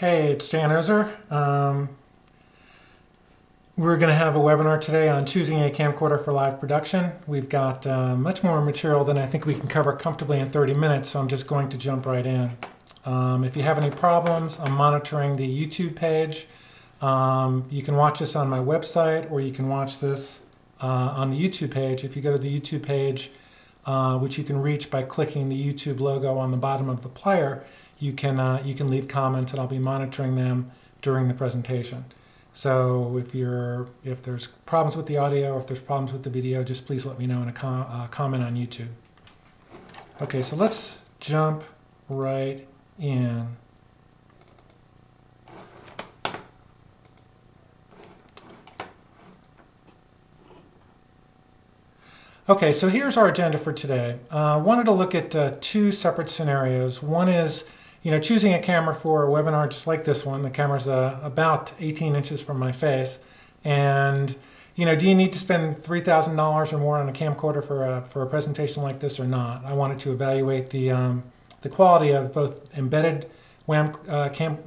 Hey, it's Dan Ozer. We're going to have a webinar today on choosing a camcorder for live production. We've got much more material than I think we can cover comfortably in 30 minutes, so I'm just going to jump right in. If you have any problems, I'm monitoring the YouTube page. You can watch this on my website, or you can watch this on the YouTube page. If you go to the YouTube page, which you can reach by clicking the YouTube logo on the bottom of the player, you can leave comments, and I'll be monitoring them during the presentation. So if there's problems with the audio, or if there's problems with the video, just please let me know in a comment on YouTube. Okay, so let's jump right in. Okay, so here's our agenda for today. I wanted to look at two separate scenarios. One is, choosing a camera for a webinar just like this one. The camera's about 18 inches from my face. And, do you need to spend $3,000 or more on a camcorder for a presentation like this or not? I wanted to evaluate the quality of both embedded webcams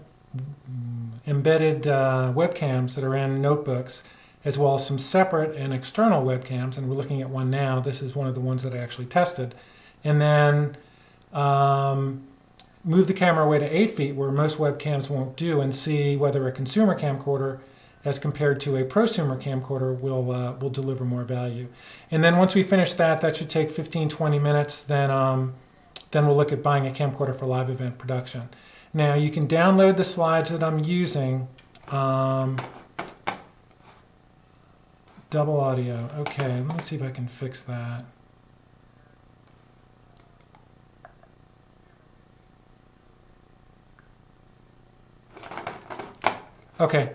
that are in notebooks, as well as some separate and external webcams, and we're looking at one now. This is one of the ones that I actually tested. And then move the camera away to 8 feet, where most webcams won't do, and see whether a consumer camcorder as compared to a prosumer camcorder will deliver more value. And then once we finish that should take 15-20 minutes, then we'll look at buying a camcorder for live event production. Now you can download the slides that I'm using. Double audio. Okay, let me see if I can fix that. Okay,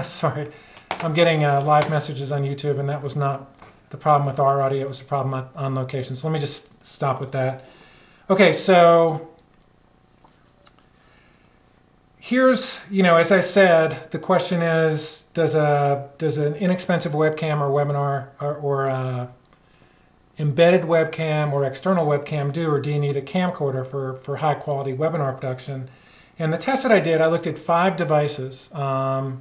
sorry. I'm getting live messages on YouTube, and that was not the problem with our audio. It was the problem on location. So let me just stop with that. Okay, so here's, as I said, the question is, does an inexpensive webcam or webinar or embedded webcam or external webcam do, or do you need a camcorder for high quality webinar production? And the test that I did, I looked at 5 devices. We'll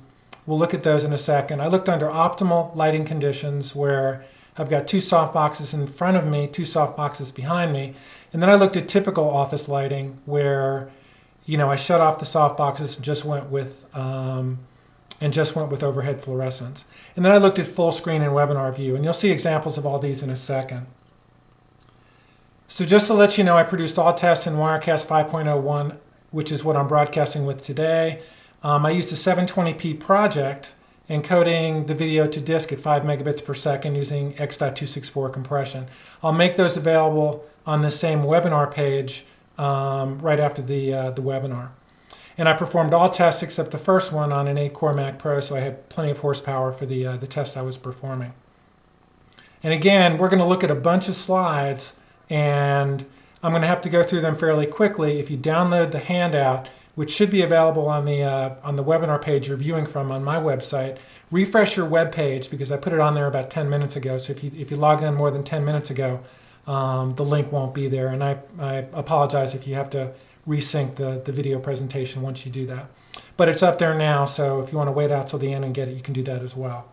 look at those in a second. I looked under optimal lighting conditions, where I've got 2 soft boxes in front of me, 2 soft boxes behind me. And then I looked at typical office lighting, where I shut off the soft boxes and just went with overhead fluorescence. And then I looked at full screen and webinar view, and you'll see examples of all these in a second. So just to let you know, I produced all tests in Wirecast 5.01, which is what I'm broadcasting with today. I used a 720p project, encoding the video to disk at 5 megabits per second using X.264 compression. I'll make those available on the same webinar page right after the webinar. And I performed all tests except the first one on an 8-core Mac Pro, so I had plenty of horsepower for the test I was performing. And again, we're going to look at a bunch of slides, and I'm going to have to go through them fairly quickly. If you download the handout, which should be available on the webinar page you're viewing from on my website, refresh your web page, because I put it on there about 10 minutes ago. So if you logged in more than 10 minutes ago, the link won't be there. And I apologize if you have to resync the video presentation once you do that. But it's up there now, so if you want to wait out till the end and get it, you can do that as well.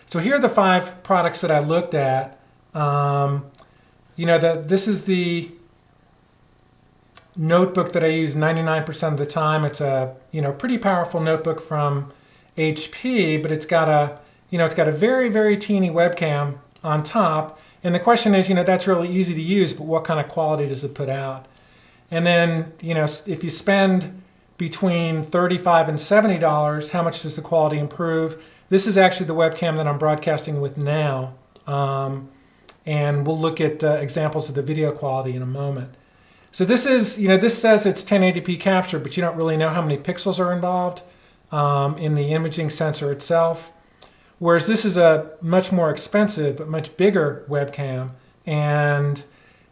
So here are the 5 products that I looked at. This is the notebook that I use 99% of the time. It's a pretty powerful notebook from HP, but it's got a very, very teeny webcam on top. And the question is, that's really easy to use, but what kind of quality does it put out? And then, if you spend between $35 and $70, how much does the quality improve? This is actually the webcam that I'm broadcasting with now. And we'll look at examples of the video quality in a moment. So this is, this says it's 1080p capture, but you don't really know how many pixels are involved in the imaging sensor itself. Whereas this is a much more expensive but much bigger webcam, and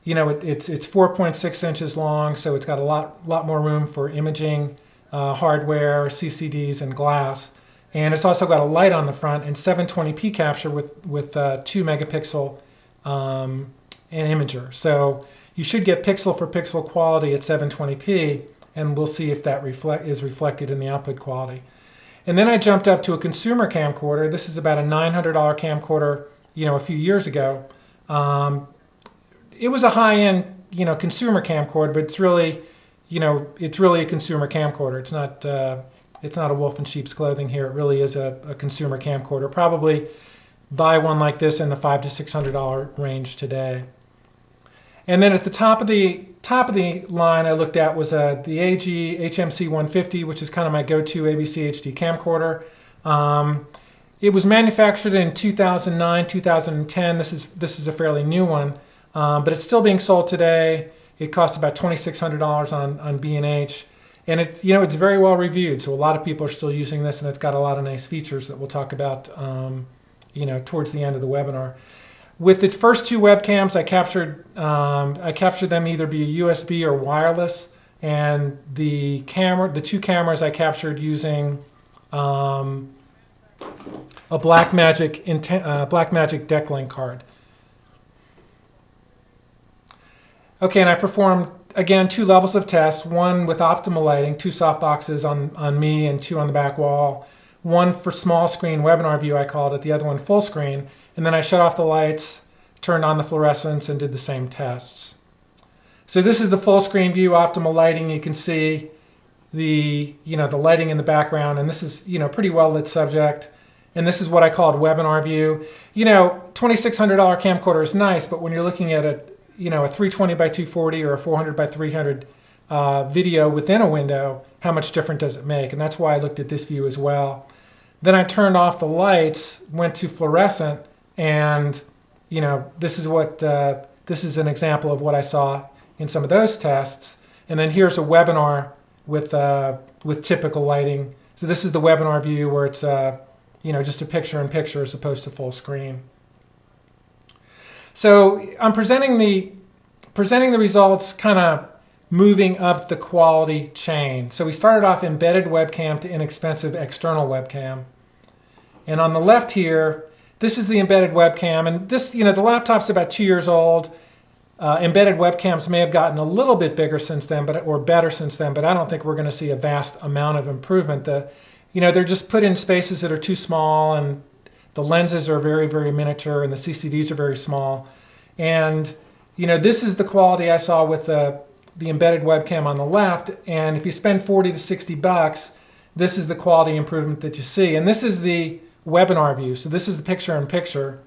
it's 4.6 inches long, so it's got a lot more room for imaging hardware, CCDs, and glass. And it's also got a light on the front and 720p capture with 2 megapixel an imager. So you should get pixel for pixel quality at 720p, and we'll see if that is reflected in the output quality. And then I jumped up to a consumer camcorder. This is about a $900 camcorder, a few years ago. It was a high-end, consumer camcorder, but it's really, it's really a consumer camcorder. It's not a wolf in sheep's clothing here. It really is a consumer camcorder. Probably buy one like this in the $500 to $600 range today. And then at the top of the line I looked at was the AG HMC 150, which is kind of my go-to ABC HD camcorder. It was manufactured in 2009, 2010. This is a fairly new one, but it's still being sold today. It costs about $2,600 on B&H, and it's it's very well reviewed. So a lot of people are still using this, and it's got a lot of nice features that we'll talk about towards the end of the webinar. With the first two webcams, I captured them either via USB or wireless, and the two cameras I captured using a Blackmagic deck link card. Okay, and I performed again 2 levels of tests: one with optimal lighting, 2 softboxes on me and 2 on the back wall. One for small screen webinar view, I called it, the other one full screen. And then I shut off the lights, turned on the fluorescence, and did the same tests. So this is the full screen view, optimal lighting. You can see the lighting in the background, and this is pretty well lit subject. And this is what I called webinar view. $2,600 camcorder is nice, but when you're looking at a 320 by 240 or a 400 by 300 video within a window, how much difference does it make? And that's why I looked at this view as well. Then I turned off the lights, went to fluorescent, and this is an example of what I saw in some of those tests. And then here's a webinar with typical lighting. So this is the webinar view where it's just a picture-in-picture as opposed to full screen. So I'm presenting the results kind of moving up the quality chain. So we started off embedded webcam to inexpensive external webcam. And on the left here, this is the embedded webcam. And this, the laptop's about 2 years old. Embedded webcams may have gotten a little bit bigger since then, or better since then, but I don't think we're going to see a vast amount of improvement. They're just put in spaces that are too small, and the lenses are very, very miniature, and the CCDs are very small. And this is the quality I saw with the embedded webcam on the left. And if you spend $40 to $60, this is the quality improvement that you see. And this is the webinar view. So this is the picture-in-picture.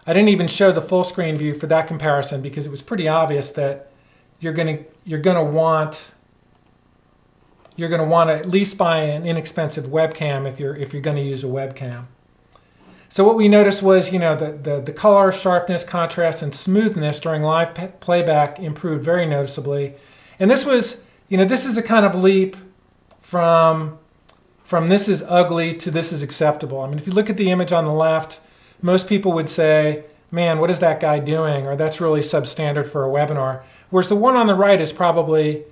I didn't even show the full screen view for that comparison because it was pretty obvious that you're going to want to at least buy an inexpensive webcam if you're going to use a webcam. So what we noticed was, the color, sharpness, contrast, and smoothness during live playback improved very noticeably. And this was, this is a kind of leap from this is ugly to this is acceptable. I mean, if you look at the image on the left, most people would say, man, what is that guy doing? Or that's really substandard for a webinar. Whereas the one on the right is probably,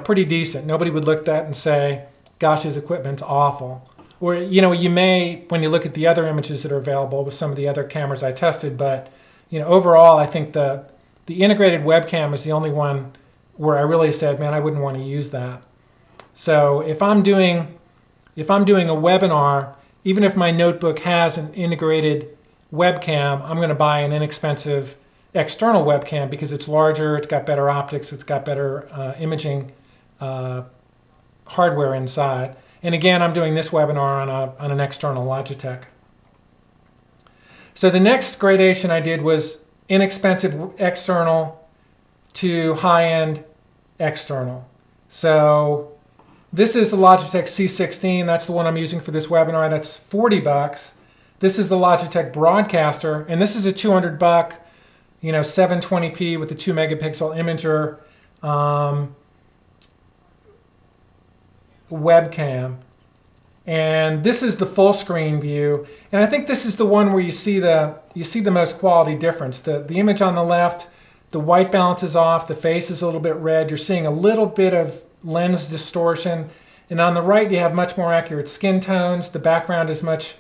pretty decent. Nobody would look at that and say, gosh, his equipment's awful. Or, you may, when you look at the other images that are available with some of the other cameras I tested, but, overall, I think the integrated webcam is the only one where I really said, man, I wouldn't want to use that. So if I'm doing a webinar, even if my notebook has an integrated webcam, I'm going to buy an inexpensive external webcam because it's larger, it's got better optics, it's got better imaging hardware inside. And again, I'm doing this webinar on an external Logitech. So the next gradation I did was inexpensive external to high-end external. So this is the Logitech C16. That's the one I'm using for this webinar. That's $40. This is the Logitech Broadcaster, and this is a $200, 720p with a 2 megapixel imager webcam. And this is the full screen view. And I think this is the one where you see the most quality difference. The image on the left, the white balance is off, the face is a little bit red. You're seeing a little bit of lens distortion. And on the right, you have much more accurate skin tones. The background is much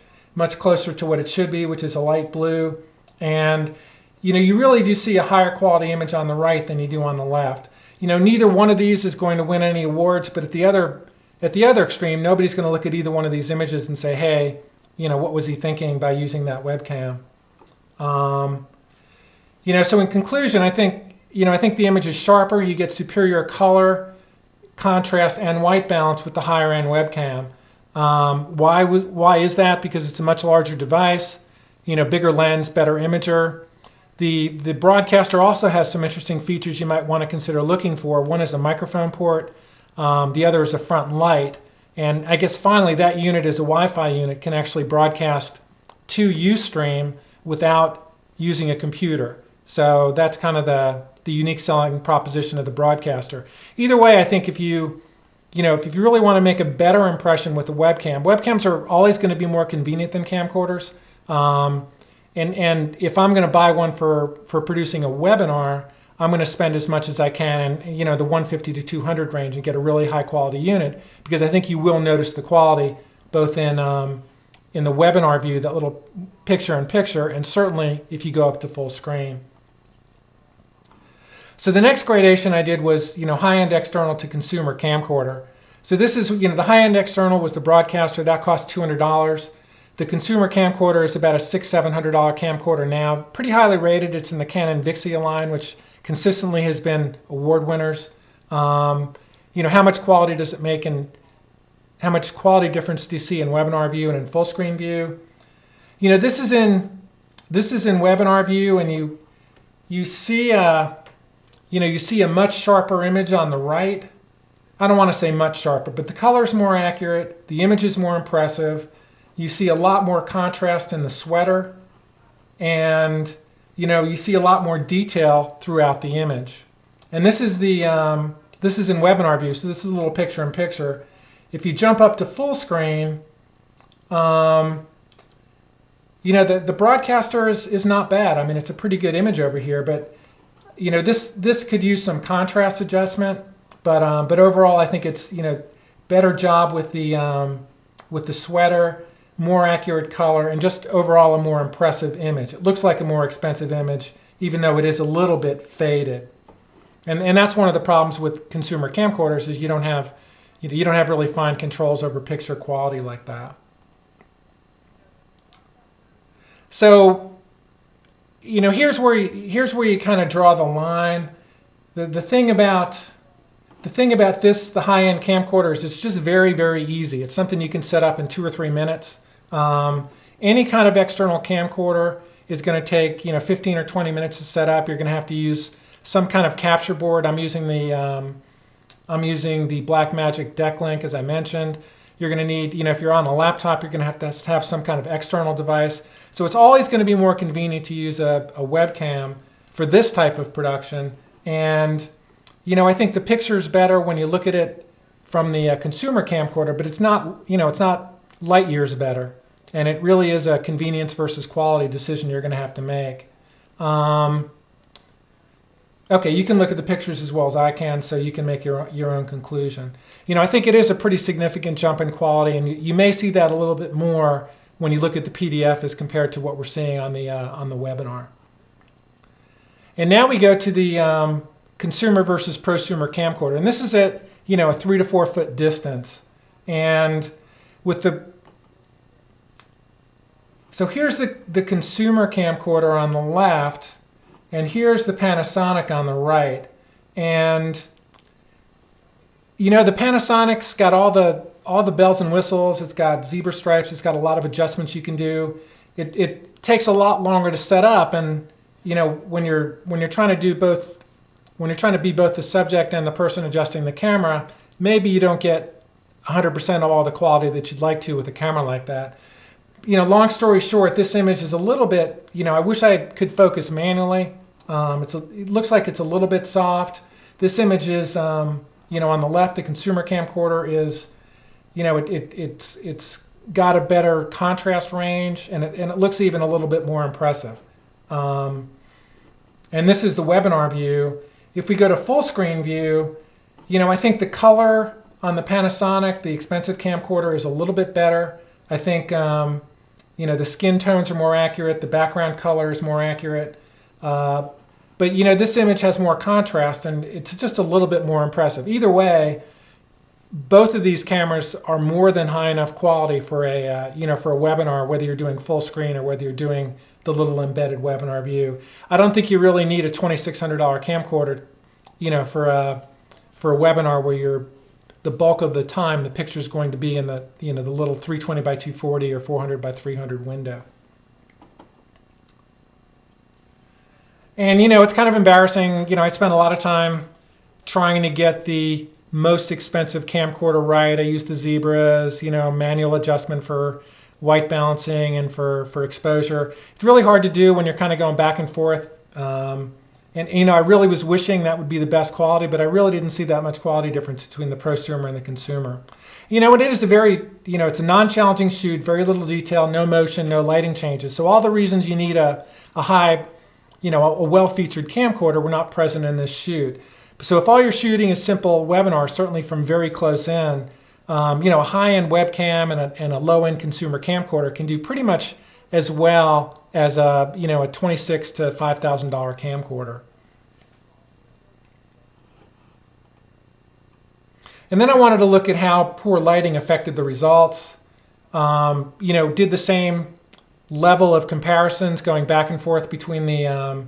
closer to what it should be, which is a light blue. And you really do see a higher quality image on the right than you do on the left. neither one of these is going to win any awards, but at the other extreme, nobody's going to look at either one of these images and say, hey, what was he thinking by using that webcam? So in conclusion, I think the image is sharper. You get superior color, contrast, and white balance with the higher end webcam. Why is that? Because it's a much larger device, bigger lens, better imager. The broadcaster also has some interesting features you might want to consider looking for. One is a microphone port. The other is a front light. And I guess finally that unit is a Wi-Fi unit, can actually broadcast to Ustream without using a computer. So that's kind of the unique selling proposition of the broadcaster. Either way, I think if you really want to make a better impression with a webcam, webcams are always going to be more convenient than camcorders. And if I'm going to buy one for producing a webinar, I'm going to spend as much as I can in the 150 to 200 range and get a really high quality unit, because I think you will notice the quality both in the webinar view, that little picture-in-picture, and certainly if you go up to full screen. So the next gradation I did was high-end external to consumer camcorder. So this is the high-end external was the broadcaster, that cost $200. The consumer camcorder is about a $600-700 camcorder now, pretty highly rated. It's in the Canon Vixia line, which consistently has been award winners. How much quality does it make, and how much quality difference do you see in webinar view and in full screen view? This is in webinar view, and you see a much sharper image on the right. I don't want to say much sharper, but the color is more accurate, the image is more impressive. You see a lot more contrast in the sweater, and you see a lot more detail throughout the image. And this is in webinar view, so this is a little picture-in-picture. If you jump up to full screen, the broadcaster is not bad. I mean, it's a pretty good image over here, but this could use some contrast adjustment. But overall, I think it's better job with the sweater, more accurate color, and just overall a more impressive image. It looks like a more expensive image, even though it is a little bit faded. And that's one of the problems with consumer camcorders, is you don't have really fine controls over picture quality like that. So here's where you kind of draw the line. The thing about the high-end camcorder is it's just very, very easy. It's something you can set up in 2 or 3 minutes. Any kind of external camcorder is going to take 15 or 20 minutes to set up. You're going to have to use some kind of capture board. I'm using the Blackmagic Decklink, as I mentioned. You're going to need, if you're on a laptop, you're going to have some kind of external device. So it's always going to be more convenient to use a webcam for this type of production. And I think the picture is better when you look at it from the consumer camcorder, but it's not light years better. And it really is a convenience versus quality decision you're going to have to make. Okay, you can look at the pictures as well as I can, so you can make your own conclusion. I think it is a pretty significant jump in quality, and you may see that a little bit more when you look at the PDF as compared to what we're seeing on the webinar. And now we go to the consumer versus prosumer camcorder, and this is at a 3 to 4 foot distance. And so here's the consumer camcorder on the left, and here's the Panasonic on the right. And the Panasonic's got all the bells and whistles. It's got zebra stripes. It's got a lot of adjustments you can do. It takes a lot longer to set up, and when you're trying to be both the subject and the person adjusting the camera, maybe you don't get 100% of all the quality that you'd like to with a camera like that. Long story short, this image is a little bit, I wish I could focus manually. It looks like it's a little bit soft. This image is, on the left, the consumer camcorder is, it's got a better contrast range, and it looks even a little bit more impressive. And this is the webinar view. If we go to full screen view, I think the color on the Panasonic, the expensive camcorder, is a little bit better. I think the skin tones are more accurate. The background color is more accurate. But this image has more contrast and it's just a little bit more impressive. Either way, both of these cameras are more than high enough quality for a for a webinar, whether you're doing full screen or whether you're doing the little embedded webinar view. I don't think you really need a $2,600 camcorder, for a webinar where the bulk of the time the picture is going to be in the the little 320 by 240 or 400 by 300 window. And it's kind of embarrassing. I spent a lot of time trying to get the most expensive camcorder right. I used the zebras, manual adjustment for white balancing and for exposure. It's really hard to do when you're kind of going back and forth. And I really was wishing that would be the best quality, but I really didn't see that much quality difference between the prosumer and the consumer. It is a very, it's a non-challenging shoot, very little detail, no motion, no lighting changes. So all the reasons you need a high, a well-featured camcorder were not present in this shoot. So if all you're shooting is simple webinars, certainly from very close in, a high-end webcam and a low-end consumer camcorder can do pretty much as well as a $2,600 to $5,000 camcorder. And then I wanted to look at how poor lighting affected the results. Did the same level of comparisons going back and forth between the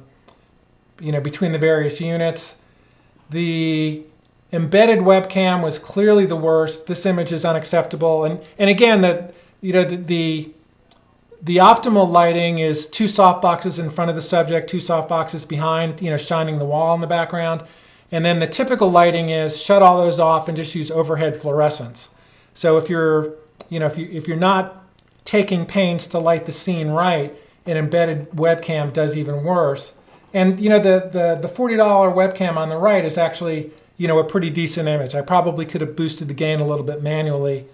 between the various units. The embedded webcam was clearly the worst. This image is unacceptable. And again, the optimal lighting is 2 softboxes in front of the subject, 2 softboxes behind, shining the wall in the background. And then the typical lighting is shut all those off and just use overhead fluorescence. So if you're not taking pains to light the scene right, an embedded webcam does even worse. And the $40 webcam on the right is actually a pretty decent image. I probably could have boosted the gain a little bit manually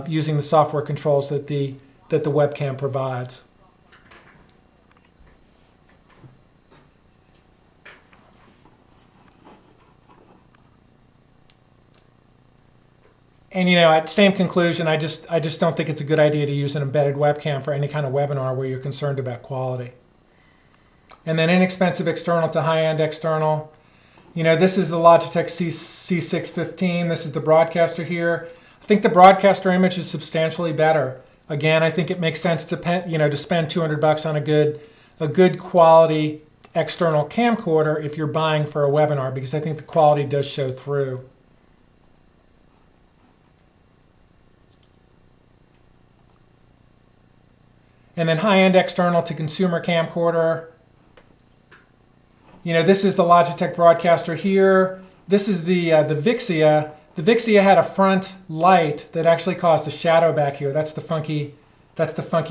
using the software controls that the webcam provides. And at same conclusion, I just don't think it's a good idea to use an embedded webcam for any kind of webinar where you're concerned about quality. And then inexpensive external to high-end external. This is the Logitech C615. This is the broadcaster here. I think the broadcaster image is substantially better. Again, I think it makes sense to spend $200 on a good quality external camcorder if you're buying for a webinar, because I think the quality does show through. And then high-end external to consumer camcorder. This is the Logitech broadcaster here. This is the Vixia. The Vixia had a front light that actually caused a shadow back here. That's the funky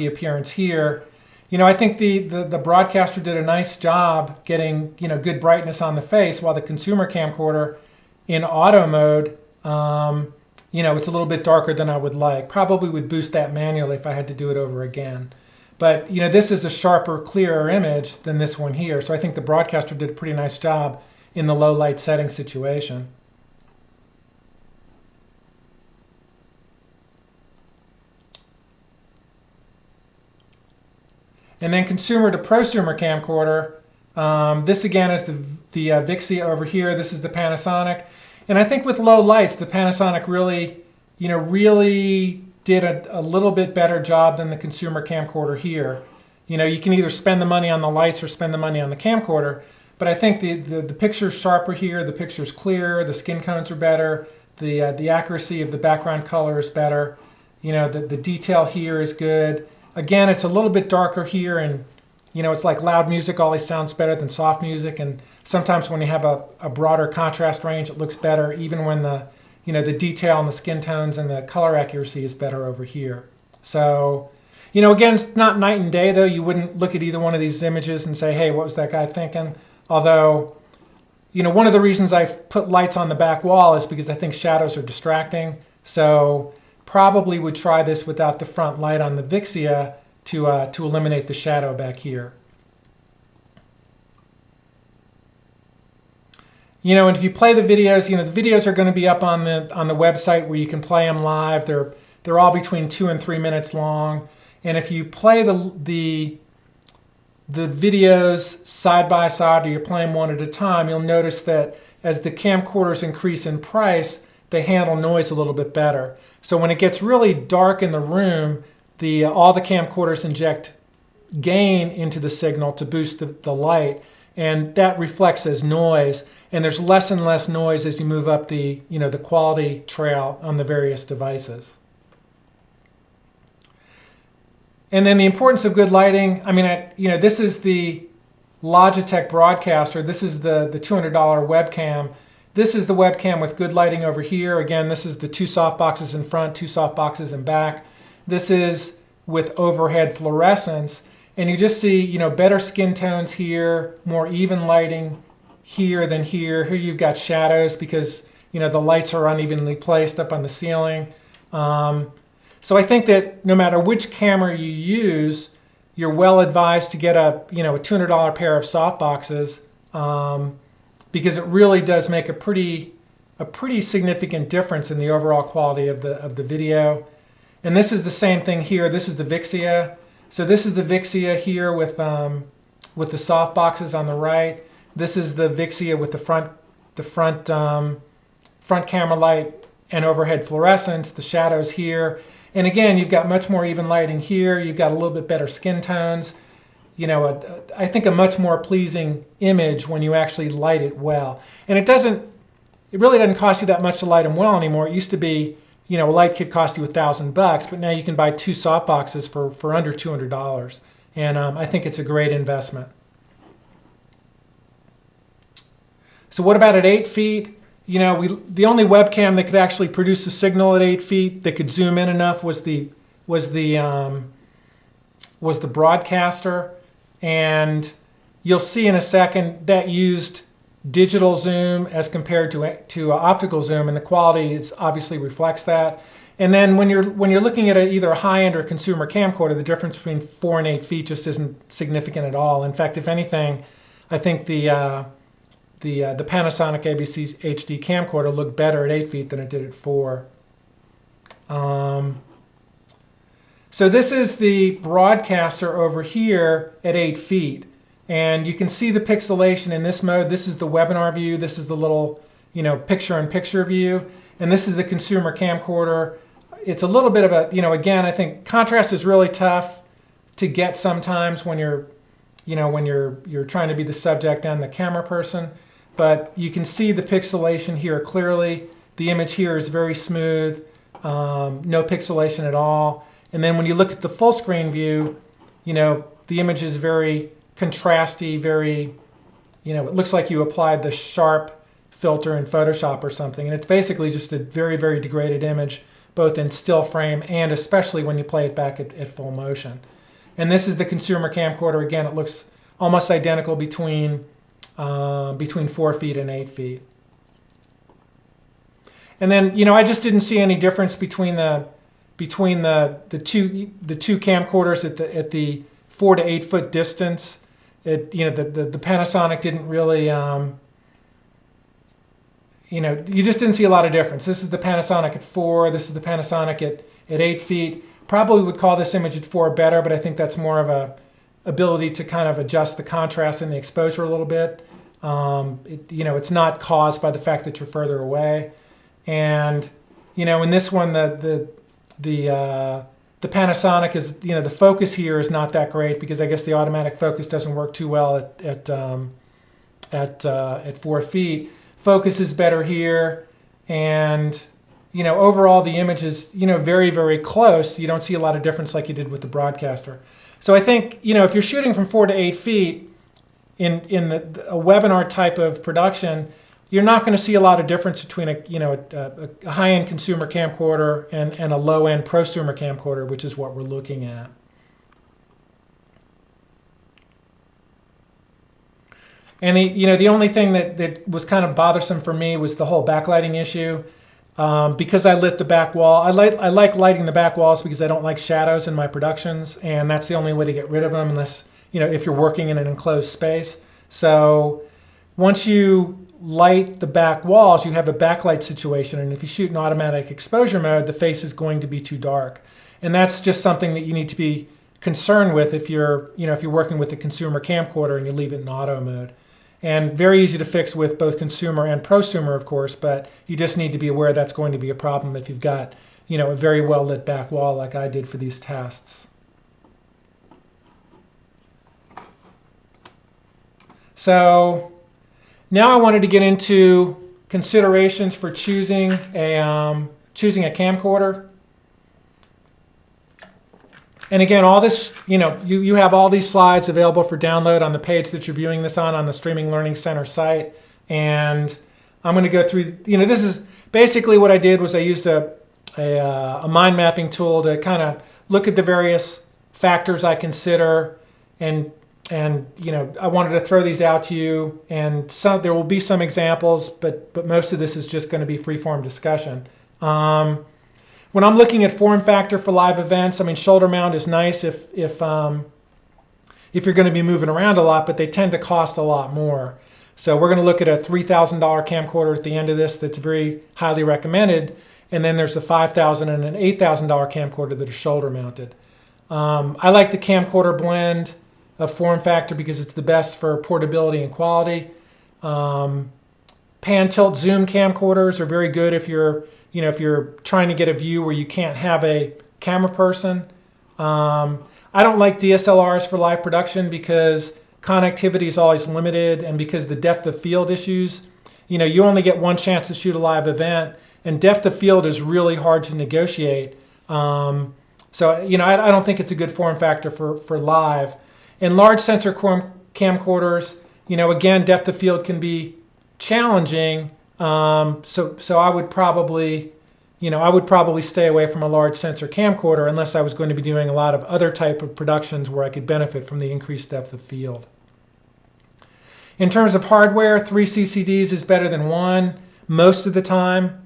appearance here. I think the broadcaster did a nice job getting good brightness on the face, while the consumer camcorder in auto mode, it's a little bit darker than I would like. Probably would boost that manually if I had to do it over again. But this is a sharper, clearer image than this one here. So I think the broadcaster did a pretty nice job in the low light setting situation. And then consumer to prosumer camcorder. This again is the Vixia over here. This is the Panasonic. And I think with low lights, the Panasonic really did a little bit better job than the consumer camcorder here. You can either spend the money on the lights or spend the money on the camcorder, but I think the picture's sharper here, the picture's clearer, the skin tones are better, the accuracy of the background color is better, the detail here is good. Again, it's a little bit darker here, and it's like loud music always sounds better than soft music, and sometimes when you have a broader contrast range, it looks better, even when the detail and the skin tones and the color accuracy is better over here. So, again, it's not night and day, though. You wouldn't look at either one of these images and say, hey, what was that guy thinking? Although, one of the reasons I've put lights on the back wall is because I think shadows are distracting. So probably would try this without the front light on the Vixia to eliminate the shadow back here. And if you play the videos, the videos are going to be up on the website where you can play them live. They're all between 2 and 3 minutes long. And if you play the the videos side by side, or you're playing one at a time, you'll notice that as the camcorders increase in price, they handle noise a little bit better. So when it gets really dark in the room, all the camcorders inject gain into the signal to boost the light, and that reflects as noise. And there's less and less noise as you move up the quality trail on the various devices. And then the importance of good lighting. I mean, this is the Logitech Broadcaster. This is the $200 webcam. This is the webcam with good lighting over here. Again, this is the 2 softboxes in front, 2 softboxes in back. This is with overhead fluorescence. And you just see, better skin tones here, more even lighting here than here. Here you've got shadows because, the lights are unevenly placed up on the ceiling. So I think that no matter which camera you use, you're well advised to get a $200 pair of softboxes, because it really does make a pretty significant difference in the overall quality of the video. And this is the same thing here. This is the Vixia. So this is the Vixia here with the softboxes on the right. This is the Vixia with the front camera light and overhead fluorescence. The shadows here. And again, you've got much more even lighting here. You've got a little bit better skin tones. I think a much more pleasing image when you actually light it well. And it really doesn't cost you that much to light them well anymore. It used to be, a light kit cost you $1,000, but now you can buy 2 softboxes for under $200. And I think it's a great investment. So what about at 8 feet? The only webcam that could actually produce a signal at 8 feet that could zoom in enough was the Broadcaster, and you'll see in a second that used digital zoom as compared to optical zoom, and the quality obviously reflects that. And then when you're looking at either a high-end or consumer camcorder, the difference between 4 and 8 feet just isn't significant at all. In fact, if anything, I think the Panasonic ABC HD camcorder looked better at 8 feet than it did at 4. So this is the Broadcaster over here at 8 feet. And you can see the pixelation in this mode. This is the webinar view. This is the little, picture-in-picture view. And this is the consumer camcorder. It's a little bit of a, again, I think contrast is really tough to get sometimes when you're trying to be the subject and the camera person. But you can see the pixelation here clearly. The image here is very smooth, no pixelation at all. And then when you look at the full screen view, the image is very contrasty, very, it looks like you applied the sharp filter in Photoshop or something. And it's basically just a very, very degraded image, both in still frame and especially when you play it back at full motion. And this is the consumer camcorder. Again, it looks almost identical between 4 feet and 8 feet. And then, I just didn't see any difference between the two camcorders at the 4 to 8 foot distance. The Panasonic didn't really, you just didn't see a lot of difference. This is the Panasonic at 4. This is the Panasonic at 8 feet. Probably would call this image at 4 better, but I think that's more of a ability to kind of adjust the contrast and the exposure a little bit. It's not caused by the fact that you're further away. And in this one, the Panasonic is, the focus here is not that great because I guess the automatic focus doesn't work too well at 4 feet. Focus is better here, and overall the image is very, very close. You don't see a lot of difference like you did with the Broadcaster. So I think if you're shooting from 4 to 8 feet in a webinar type of production, you're not going to see a lot of difference between a high-end consumer camcorder and a low-end prosumer camcorder, which is what we're looking at. And the only thing that was kind of bothersome for me was the whole backlighting issue. Because I lit the back wall, I like lighting the back walls because I don't like shadows in my productions, and that's the only way to get rid of them unless if you're working in an enclosed space. So once you light the back walls, you have a backlight situation, and if you shoot in automatic exposure mode, the face is going to be too dark. And that's just something that you need to be concerned with if you're working with a consumer camcorder and you leave it in auto mode. And very easy to fix with both consumer and prosumer, of course, but you just need to be aware that's going to be a problem if you've got, a very well lit back wall like I did for these tests. So now I wanted to get into considerations for choosing a camcorder. And again, all this, you have all these slides available for download on the page that you're viewing this on the Streaming Learning Center site. And I'm going to go through, this is basically what I did was I used a mind mapping tool to kind of look at the various factors I consider, and I wanted to throw these out to you. And there will be some examples, but most of this is just going to be free-form discussion. When I'm looking at form factor for live events, shoulder mount is nice if you're going to be moving around a lot, but they tend to cost a lot more. So we're going to look at a $3,000 camcorder at the end of this that's very highly recommended, and then there's a $5,000 and an $8,000 camcorder that are shoulder mounted. I like the camcorder blend of form factor because it's the best for portability and quality. Pan, tilt, zoom camcorders are very good if you're trying to get a view where you can't have a camera person. I don't like DSLRs for live production because connectivity is always limited, and because the depth of field issues, you only get one chance to shoot a live event, and depth of field is really hard to negotiate. So I don't think it's a good form factor for live. And large sensor camcorders, again, depth of field can be challenging. So I would probably stay away from a large sensor camcorder unless I was going to be doing a lot of other type of productions where I could benefit from the increased depth of field. In terms of hardware, 3 CCDs is better than 1 most of the time.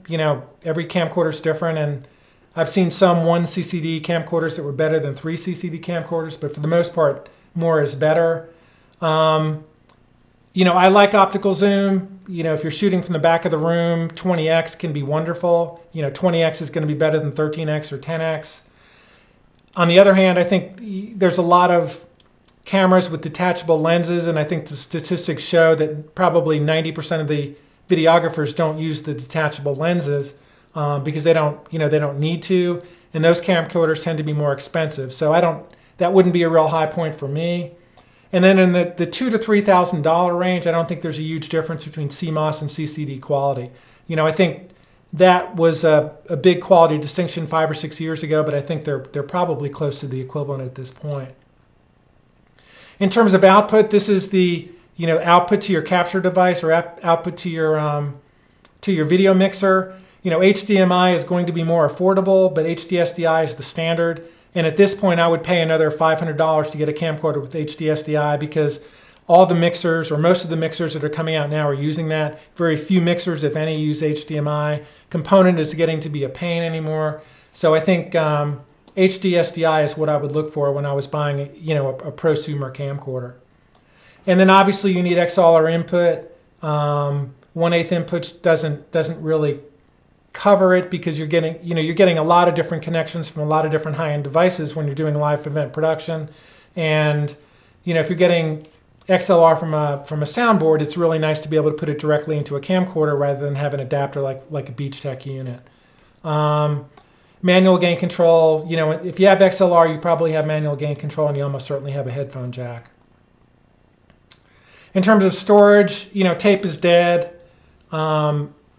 Every camcorder is different, and I've seen some 1 CCD camcorders that were better than 3 CCD camcorders, but for the most part, more is better. I like optical zoom. If you're shooting from the back of the room, 20x can be wonderful. 20x is going to be better than 13x or 10x. On the other hand, I think there's a lot of cameras with detachable lenses, and I think the statistics show that probably 90% of the videographers don't use the detachable lenses because they don't need to, and those camcorders tend to be more expensive. So that wouldn't be a real high point for me. And then in the $2,000 to $3,000 range, I don't think there's a huge difference between CMOS and CCD quality. I think that was a big quality distinction 5 or 6 years ago, but I think they're probably close to the equivalent at this point. In terms of output, this is the output to your capture device or output to your video mixer. HDMI is going to be more affordable, but HDSDI is the standard. And at this point, I would pay another $500 to get a camcorder with HDSDI because all the mixers, or most of the mixers that are coming out now, are using that. Very few mixers, if any, use HDMI. Component is getting to be a pain anymore. So I think HDSDI is what I would look for when I was buying a prosumer camcorder. And then obviously you need XLR input. 1/8 input doesn't really cover it because you're getting a lot of different connections from a lot of different high-end devices when you're doing live event production. And if you're getting XLR from a soundboard, it's really nice to be able to put it directly into a camcorder rather than have an adapter like a Beach Tech unit. Manual gain control, if you have XLR, you probably have manual gain control, and you almost certainly have a headphone jack. In terms of storage, tape is dead.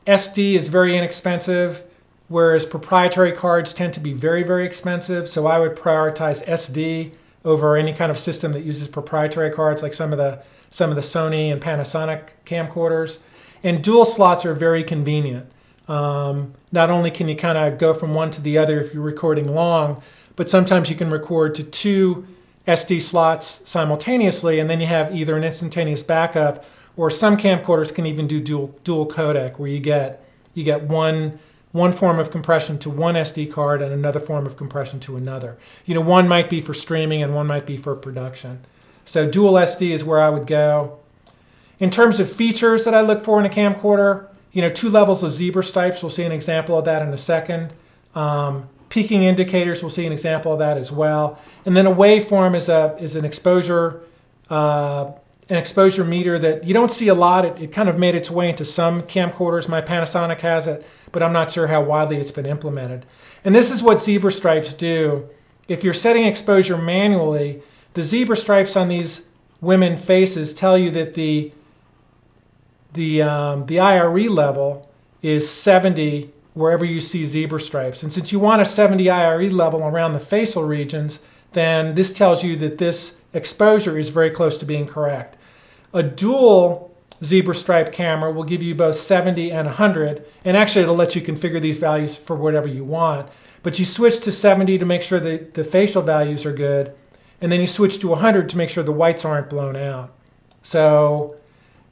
SD is very inexpensive, whereas proprietary cards tend to be very, very expensive. So I would prioritize SD over any kind of system that uses proprietary cards, like some of the Sony and Panasonic camcorders. And dual slots are very convenient. Not only can you kind of go from one to the other if you're recording long, but sometimes you can record to 2 SD slots simultaneously, and then you have either an instantaneous backup, or some camcorders can even do dual codec, where you get one form of compression to one SD card and another form of compression to another. One might be for streaming and one might be for production. So dual SD is where I would go. In terms of features that I look for in a camcorder, 2 levels of zebra stripes. We'll see an example of that in a second. Peaking indicators, we'll see an example of that as well. And then a waveform is an exposure meter that you don't see a lot. It kind of made its way into some camcorders. My Panasonic has it, but I'm not sure how widely it's been implemented. And this is what zebra stripes do. If you're setting exposure manually, the zebra stripes on these women faces tell you that the IRE level is 70 wherever you see zebra stripes. And since you want a 70 IRE level around the facial regions, then this tells you that this exposure is very close to being correct. A dual zebra stripe camera will give you both 70 and 100, and actually it'll let you configure these values for whatever you want. But you switch to 70 to make sure that the facial values are good, and then you switch to 100 to make sure the whites aren't blown out. So,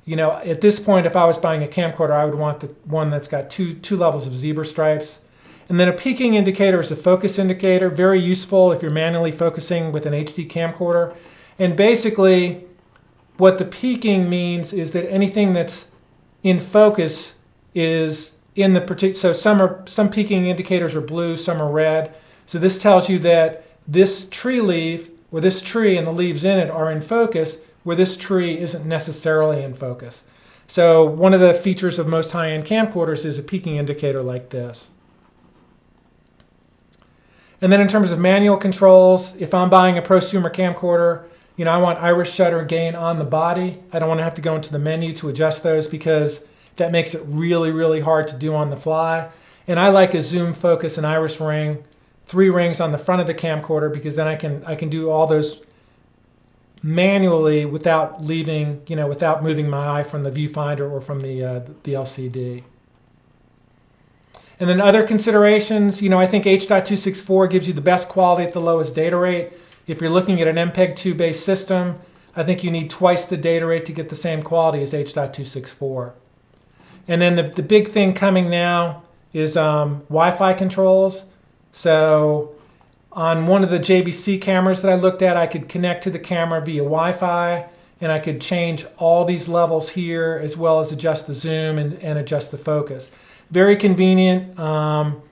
you know, at this point, if I was buying a camcorder, I would want the one that's got two levels of zebra stripes. And then a peaking indicator is a focus indicator, very useful if you're manually focusing with an HD camcorder. And basically, what the peaking means is that anything that's in focus is in the particular. So some peaking indicators are blue, some are red. So this tells you that this tree leaf, or this tree and the leaves in it are in focus, where this tree isn't necessarily in focus. So one of the features of most high-end camcorders is a peaking indicator like this. And then in terms of manual controls, if I'm buying a prosumer camcorder, you know, I want iris, shutter, gain on the body. I don't want to have to go into the menu to adjust those because that makes it really, really hard to do on the fly. And I like a zoom, focus, and iris ring, 3 rings on the front of the camcorder, because then I can do all those manually without leaving, you know, without moving my eye from the viewfinder or from the LCD. And then other considerations, you know, I think H.264 gives you the best quality at the lowest data rate. If you're looking at an MPEG-2 based system, I think you need twice the data rate to get the same quality as H.264. And then the big thing coming now is Wi-Fi controls. So on one of the JVC cameras that I looked at, I could connect to the camera via Wi-Fi, and I could change all these levels here, as well as adjust the zoom and adjust the focus. Very convenient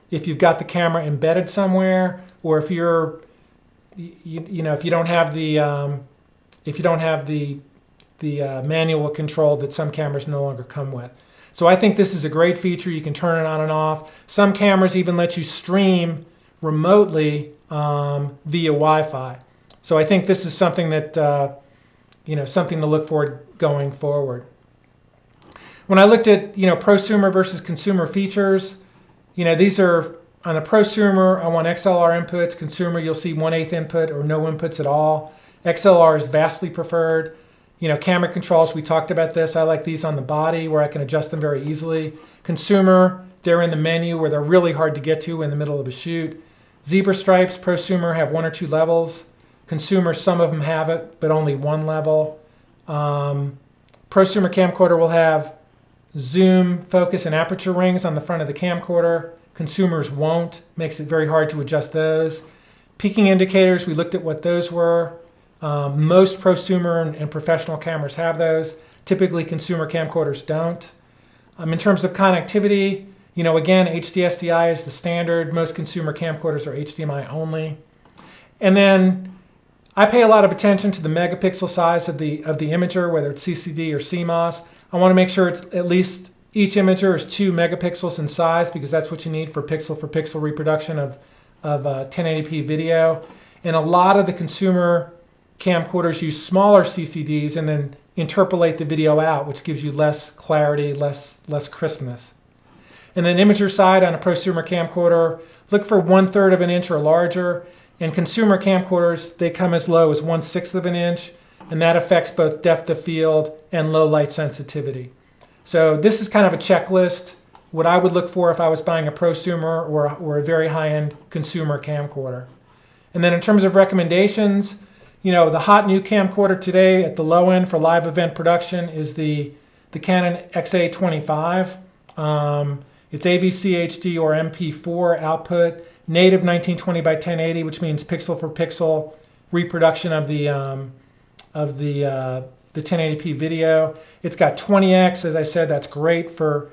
if you've got the camera embedded somewhere, or if you're, you know, if you don't have the manual control that some cameras no longer come with. So I think this is a great feature. You can turn it on and off. Some cameras even let you stream remotely via Wi-Fi. So I think this is something that you know, something to look for going forward. When I looked at, you know, prosumer versus consumer features, you know, these are on the prosumer, I want XLR inputs. Consumer, you'll see 1/8 input or no inputs at all. XLR is vastly preferred. You know, camera controls, we talked about this. I like these on the body where I can adjust them very easily. Consumer, they're in the menu where they're really hard to get to in the middle of a shoot. Zebra stripes, prosumer have 1 or 2 levels. Consumer, some of them have it, but only 1 level. Prosumer camcorder will have zoom, focus, and aperture rings on the front of the camcorder. Consumers won't. Makes it very hard to adjust those. Peaking indicators, we looked at what those were. Most prosumer and professional cameras have those. Typically, consumer camcorders don't. In terms of connectivity, you know, again, HDSDI is the standard. Most consumer camcorders are HDMI only. And then I pay a lot of attention to the megapixel size of the imager, whether it's CCD or CMOS. I want to make sure it's at least each imager is 2 megapixels in size, because that's what you need for pixel reproduction of 1080p video. And a lot of the consumer camcorders use smaller CCDs and then interpolate the video out, which gives you less clarity, less crispness. And then imager side on a prosumer camcorder, look for 1/3 of an inch or larger. And consumer camcorders, they come as low as 1/6 of an inch, and that affects both depth of field and low light sensitivity. So this is kind of a checklist, what I would look for if I was buying a prosumer or a very high-end consumer camcorder. And then in terms of recommendations, you know, the hot new camcorder today at the low end for live event production is the Canon XA25. It's AVC HD or MP4 output, native 1920 by 1080, which means pixel for pixel reproduction of the 1080p video. It's got 20x, as I said. That's great for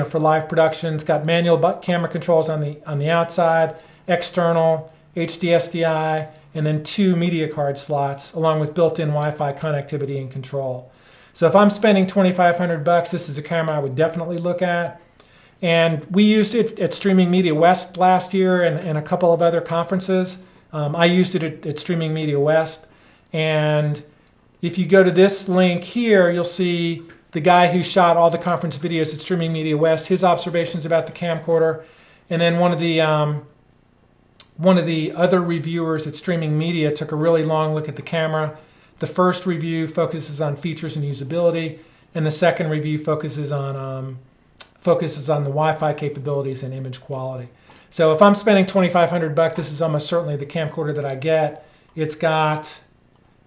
for live production. It's got manual camera controls on the outside, external, HD SDI, and then 2 media card slots, along with built-in Wi-Fi connectivity and control. So if I'm spending $2,500, this is a camera I would definitely look at. And we used it at Streaming Media West last year and a couple of other conferences. I used it at Streaming Media West. And if you go to this link here, you'll see the guy who shot all the conference videos at Streaming Media West, his observations about the camcorder. And then one of the other reviewers at Streaming Media took a really long look at the camera. The first review focuses on features and usability, and the second review focuses on the Wi-Fi capabilities and image quality. So if I'm spending $2,500, this is almost certainly the camcorder that I get. It's got,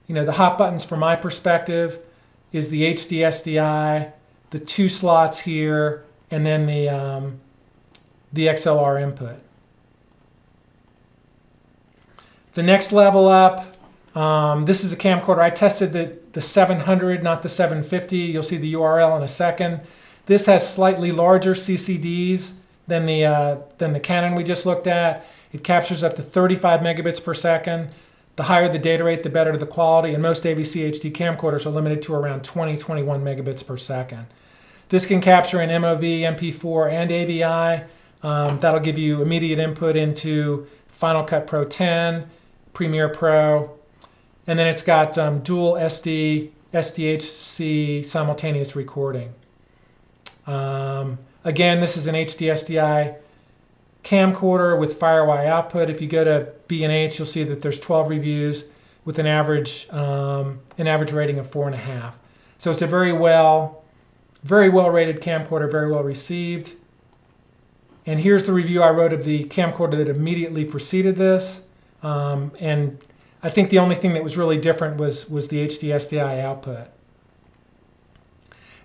the hot buttons from my perspective is the HD SDI, the 2 slots here, and then the XLR input. The next level up, this is a camcorder. I tested the 700, not the 750. You'll see the URL in a second. This has slightly larger CCDs than the Canon we just looked at. It captures up to 35 megabits per second. The higher the data rate, the better the quality, and most AVC HD camcorders are limited to around 20-21 megabits per second. This can capture in MOV, MP4, and AVI. That'll give you immediate input into Final Cut Pro 10, Premiere Pro, and then it's got dual SD, SDHC simultaneous recording. Again, this is an HD SDI camcorder with FireWire output. If you go to B&H, you'll see that there's 12 reviews with an average rating of 4.5. So it's a very well rated camcorder, very well received. And here's the review I wrote of the camcorder that immediately preceded this. And I think the only thing that was really different was the HD SDI output.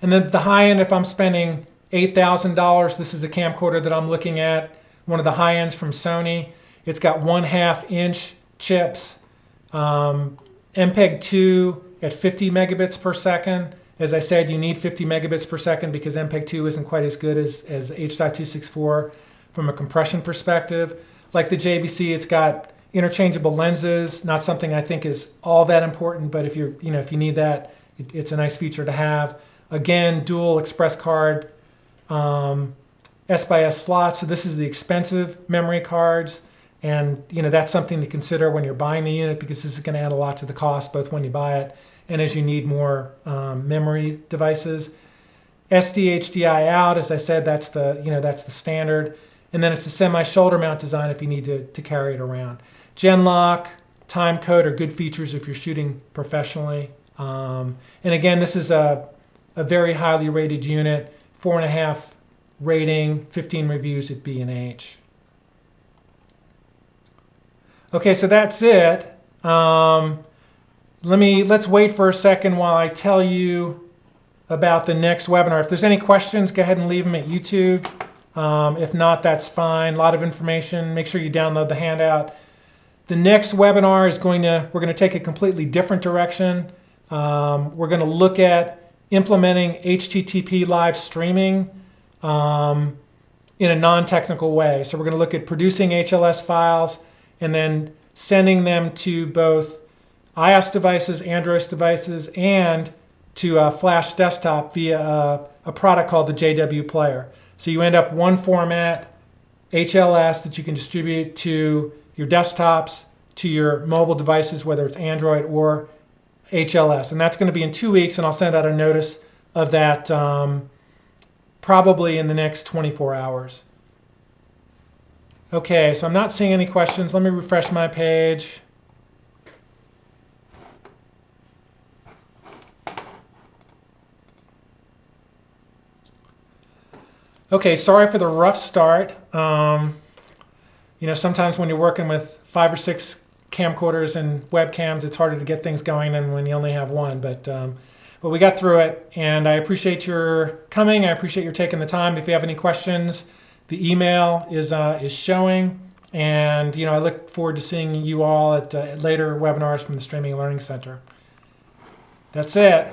And then the high end, if I'm spending $8,000, this is a camcorder that I'm looking at, one of the high ends from Sony. It's got 1/2 inch chips, MPEG-2 at 50 megabits per second. As I said, you need 50 megabits per second because MPEG-2 isn't quite as good as H.264 from a compression perspective. Like the JVC, it's got interchangeable lenses, not something I think is all that important, but if you need that, it's a nice feature to have. Again, dual express card S/S slots. So this is the expensive memory cards, and that's something to consider when you're buying the unit because this is going to add a lot to the cost, both when you buy it and as you need more memory devices. SD HDI out, as I said, that's the standard, and then it's a semi-shoulder mount design if you need to carry it around. Genlock, time code are good features if you're shooting professionally. And again, this is a very highly rated unit, 4.5 rating, 15 reviews at B&H. Okay, so that's it. Let's wait for a second while I tell you about the next webinar. If there's any questions, go ahead and leave them at YouTube. If not, that's fine. A lot of information. Make sure you download the handout. The next webinar is we're going to take a completely different direction. We're going to look at implementing HTTP live streaming in a non-technical way. So we're going to look at producing HLS files and then sending them to both iOS devices, Android devices, and to a Flash desktop via a product called the JW Player. So you end up one format, HLS, that you can distribute to your desktops, to your mobile devices, whether it's Android or HLS. And that's going to be in 2 weeks, and I'll send out a notice of that probably in the next 24 hours. Okay, so I'm not seeing any questions. Let me refresh my page. Okay, sorry for the rough start. Sometimes when you're working with 5 or 6 camcorders and webcams, it's harder to get things going than when you only have one. But we got through it, and I appreciate your coming. I appreciate your taking the time. If you have any questions, the email is showing, and I look forward to seeing you all at later webinars from the Streaming and Learning Center. That's it.